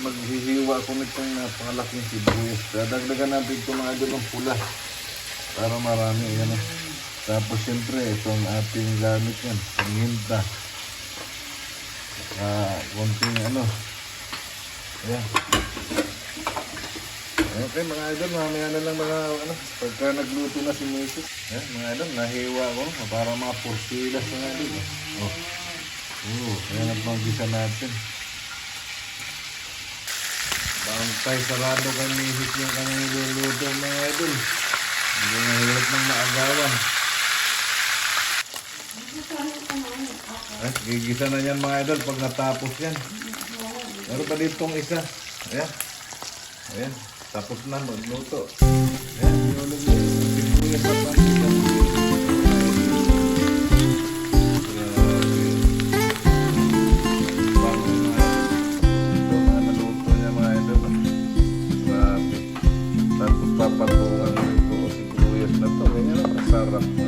maghihiwa ako nitong napakalaking sibuyas. Dadagdagan natin ito mga idol ng pula para marami. Ayan, oh. Tapos siyempre itong ating gamit yan, paminta. Konting ano. Ayan. Okay mga idol, mamaya na lang mga ano, pagka nagluto na si Mrs. Ayan mga idol, nahiwa ko para mga porsilas mga idol. Ayan ang panggisa natin. Bantay sarado kay Mrs. yung kanyang niluluto mga idol. Hindi mahirap ng maagawan. Gigisa na yan mga idol pag natapos yan. Meron pa ditong isa. Ayan. Ayan. Tapos na magluto. Ayan. Yulog yung sibuyas sa pangitan. Naluto niya mga idol. Grabe. Tapos papatungan ko sibuyas na to. Ganyan ang masarap.